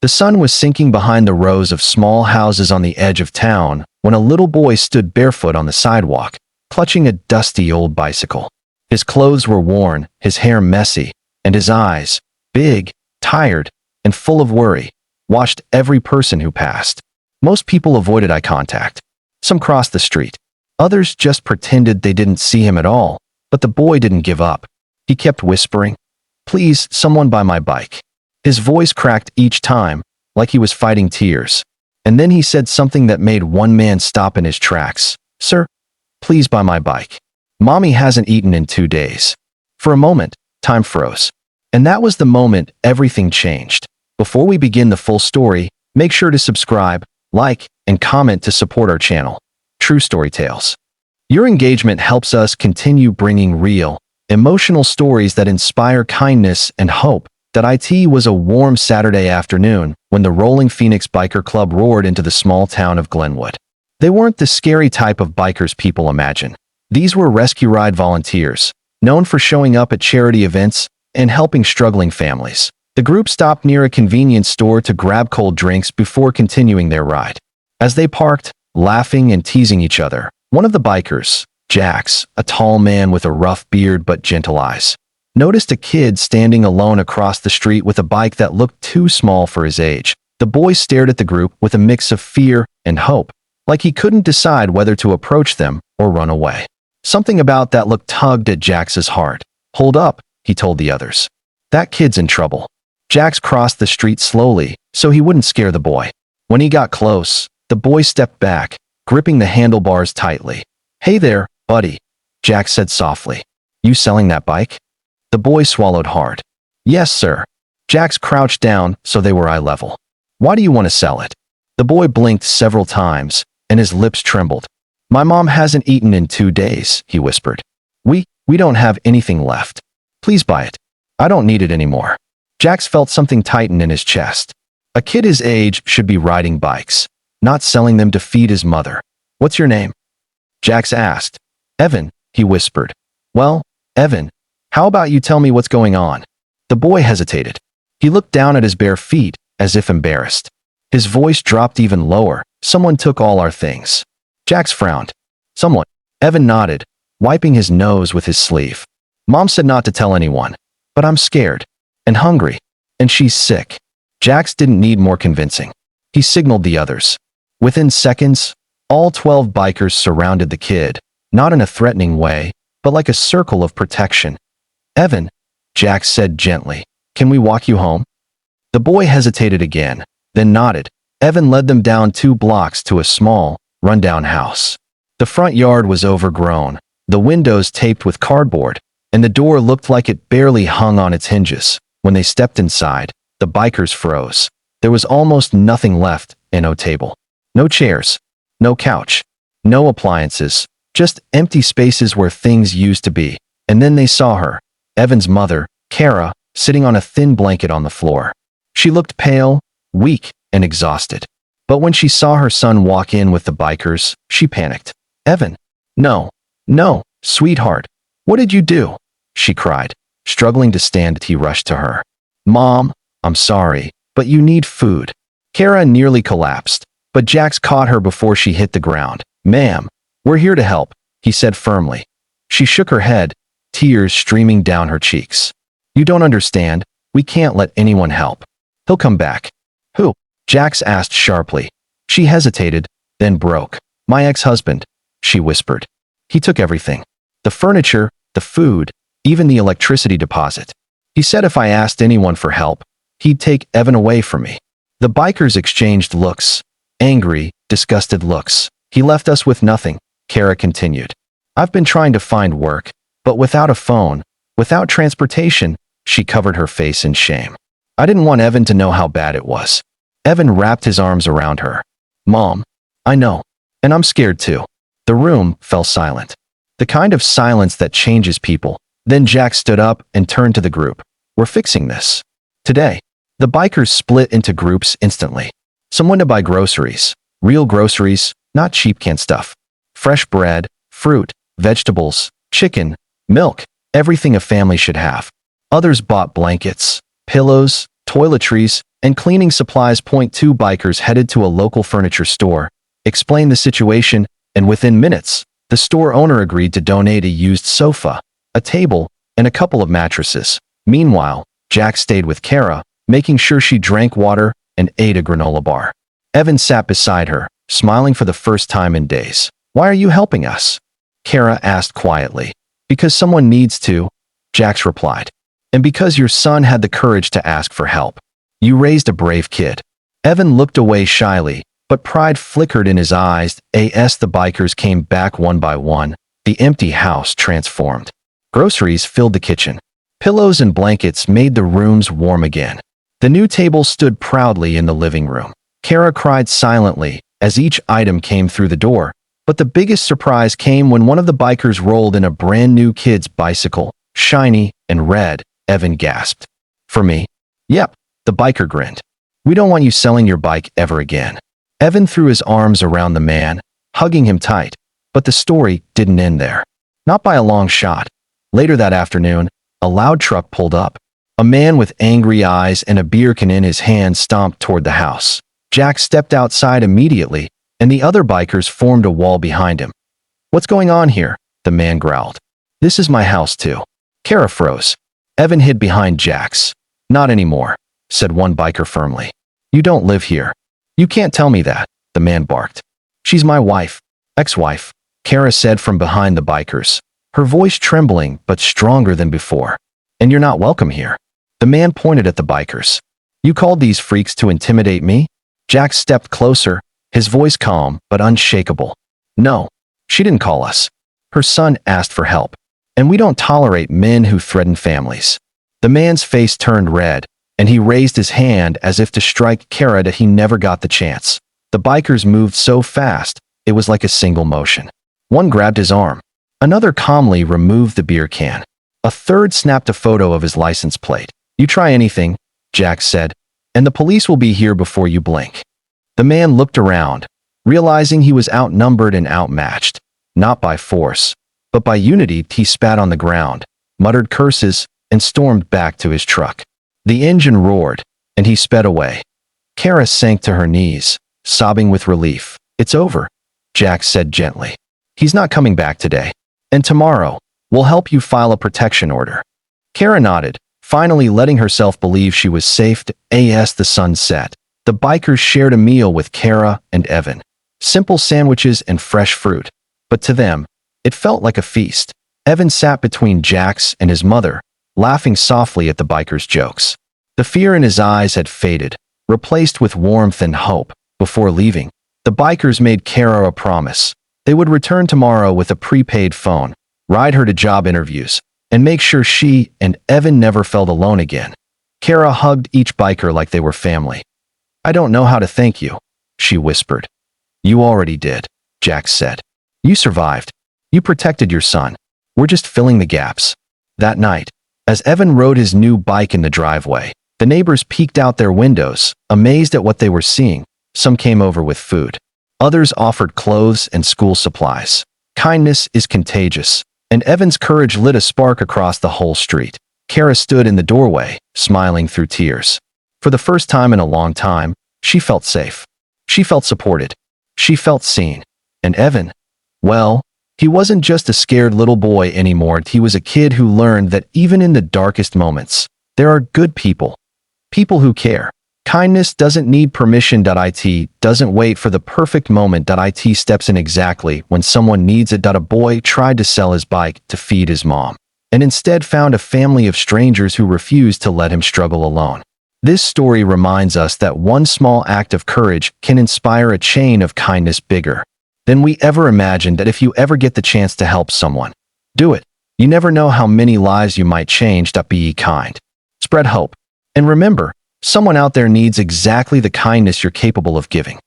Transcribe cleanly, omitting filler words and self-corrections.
The sun was sinking behind the rows of small houses on the edge of town when a little boy stood barefoot on the sidewalk, clutching a dusty old bicycle. His clothes were worn, his hair messy, and his eyes, big, tired, and full of worry, watched every person who passed. Most people avoided eye contact. Some crossed the street. Others just pretended they didn't see him at all, but the boy didn't give up. He kept whispering, "Please, someone buy my bike." His voice cracked each time, like he was fighting tears. And then he said something that made one man stop in his tracks. "Sir, please buy my bike. Mommy hasn't eaten in 2 days." For a moment, time froze. And that was the moment everything changed. Before we begin the full story, make sure to subscribe, like, and comment to support our channel, True Story Tales. Your engagement helps us continue bringing real, emotional stories that inspire kindness and hope. It was a warm Saturday afternoon when the Rolling Phoenix Biker Club roared into the small town of Glenwood. They weren't the scary type of bikers people imagine. These were rescue ride volunteers, known for showing up at charity events and helping struggling families. The group stopped near a convenience store to grab cold drinks before continuing their ride. As they parked, laughing and teasing each other, one of the bikers, Jax, a tall man with a rough beard but gentle eyes, noticed a kid standing alone across the street with a bike that looked too small for his age. The boy stared at the group with a mix of fear and hope, like he couldn't decide whether to approach them or run away. Something about that look tugged at Jax's heart. "Hold up," he told the others. "That kid's in trouble." Jax crossed the street slowly so he wouldn't scare the boy. When he got close, the boy stepped back, gripping the handlebars tightly. "Hey there, buddy," Jax said softly. "You selling that bike?" The boy swallowed hard. "Yes, sir." Jax crouched down so they were eye level. "Why do you want to sell it?" The boy blinked several times, and his lips trembled. "My mom hasn't eaten in 2 days," he whispered. We don't have anything left. Please buy it. I don't need it anymore." Jax felt something tighten in his chest. A kid his age should be riding bikes, not selling them to feed his mother. "What's your name?" Jax asked. "Evan," he whispered. "Well, Evan, how about you tell me what's going on?" The boy hesitated. He looked down at his bare feet, as if embarrassed. His voice dropped even lower. "Someone took all our things." Jax frowned. "Someone?" Evan nodded, wiping his nose with his sleeve. "Mom said not to tell anyone, but I'm scared. And hungry. And she's sick." Jax didn't need more convincing. He signaled the others. Within seconds, all 12 bikers surrounded the kid, not in a threatening way, but like a circle of protection. "Evan," Jax said gently, "can we walk you home?" The boy hesitated again, then nodded. Evan led them down 2 blocks to a small, rundown house. The front yard was overgrown, the windows taped with cardboard, and the door looked like it barely hung on its hinges. When they stepped inside, the bikers froze. There was almost nothing left, and no table. No chairs. No couch. No appliances. Just empty spaces where things used to be. And then they saw her, Evan's mother, Kara, sitting on a thin blanket on the floor. She looked pale, weak, and exhausted. But when she saw her son walk in with the bikers, she panicked. "Evan, no, sweetheart, what did you do?" she cried. Struggling to stand, he rushed to her. "Mom, I'm sorry, but you need food." Kara nearly collapsed, but Jax caught her before she hit the ground. "Ma'am, we're here to help," he said firmly. She shook her head, tears streaming down her cheeks. "You don't understand. We can't let anyone help. He'll come back." "Who?" Jax asked sharply. She hesitated, then broke. "My ex-husband," she whispered. "He took everything. The furniture, the food, even the electricity deposit. He said if I asked anyone for help, he'd take Evan away from me." The bikers exchanged looks. Angry, disgusted looks. "He left us with nothing," Kara continued. "I've been trying to find work, but without a phone, without transportation," she covered her face in shame. "I didn't want Evan to know how bad it was." Evan wrapped his arms around her. "Mom, I know. And I'm scared too." The room fell silent. The kind of silence that changes people. Then Jack stood up and turned to the group. "We're fixing this. Today." The bikers split into groups instantly. Some went to buy groceries. Real groceries, not cheap canned stuff. Fresh bread, fruit, vegetables, chicken, milk, everything a family should have. Others bought blankets, pillows, toiletries, and cleaning supplies. Point two bikers headed to a local furniture store, explained the situation, and within minutes, the store owner agreed to donate a used sofa, a table, and a couple of mattresses. Meanwhile, Jack stayed with Kara, making sure she drank water and ate a granola bar. Evan sat beside her, smiling for the first time in days. "Why are you helping us?" Kara asked quietly. "Because someone needs to," Jax replied. "And because your son had the courage to ask for help. You raised a brave kid." Evan looked away shyly, but pride flickered in his eyes. As the bikers came back one by one, the empty house transformed. Groceries filled the kitchen. Pillows and blankets made the rooms warm again. The new table stood proudly in the living room. Kara cried silently as each item came through the door, but the biggest surprise came when one of the bikers rolled in a brand new kid's bicycle, shiny and red. Evan gasped. "For me?" "Yep," the biker grinned. "We don't want you selling your bike ever again." Evan threw his arms around the man, hugging him tight, but the story didn't end there. Not by a long shot. Later that afternoon, a loud truck pulled up. A man with angry eyes and a beer can in his hand stomped toward the house. Jack stepped outside immediately, and the other bikers formed a wall behind him. "What's going on here?" the man growled. "This is my house too." Kara froze. Evan hid behind Jack's. "Not anymore," said one biker firmly. "You don't live here." "You can't tell me that," the man barked. "She's my wife." "Ex-wife," Kara said from behind the bikers, her voice trembling but stronger than before. "And you're not welcome here." The man pointed at the bikers. "You called these freaks to intimidate me?" Jack stepped closer, his voice calm but unshakable. "No, she didn't call us. Her son asked for help. And we don't tolerate men who threaten families." The man's face turned red, and he raised his hand as if to strike Kara, but he never got the chance. The bikers moved so fast, it was like a single motion. One grabbed his arm. Another calmly removed the beer can. A third snapped a photo of his license plate. "You try anything," Jack said, "and the police will be here before you blink." The man looked around, realizing he was outnumbered and outmatched. Not by force, but by unity. He spat on the ground, muttered curses, and stormed back to his truck. The engine roared, and he sped away. Kara sank to her knees, sobbing with relief. "It's over," Jack said gently. "He's not coming back today. And tomorrow, we'll help you file a protection order." Kara nodded, finally letting herself believe she was safe. As the sun set, the bikers shared a meal with Kara and Evan. Simple sandwiches and fresh fruit. But to them, it felt like a feast. Evan sat between Jax and his mother, laughing softly at the bikers' jokes. The fear in his eyes had faded, replaced with warmth and hope. Before leaving, the bikers made Kara a promise. They would return tomorrow with a prepaid phone, ride her to job interviews, and make sure she and Evan never felt alone again. Kara hugged each biker like they were family. "I don't know how to thank you," she whispered. "You already did," Jack said. "You survived. You protected your son. We're just filling the gaps." That night, as Evan rode his new bike in the driveway, the neighbors peeked out their windows, amazed at what they were seeing. Some came over with food. Others offered clothes and school supplies. Kindness is contagious, and Evan's courage lit a spark across the whole street. Kara stood in the doorway, smiling through tears. For the first time in a long time, she felt safe. She felt supported. She felt seen. And Evan, well, he wasn't just a scared little boy anymore. He was a kid who learned that even in the darkest moments, there are good people. People who care. Kindness doesn't need permission. It doesn't wait for the perfect moment. It steps in exactly when someone needs it. A boy tried to sell his bike to feed his mom, and instead found a family of strangers who refused to let him struggle alone. This story reminds us that one small act of courage can inspire a chain of kindness bigger than we ever imagined. That if you ever get the chance to help someone, do it. You never know how many lives you might change. Be kind. Spread hope. And remember, someone out there needs exactly the kindness you're capable of giving.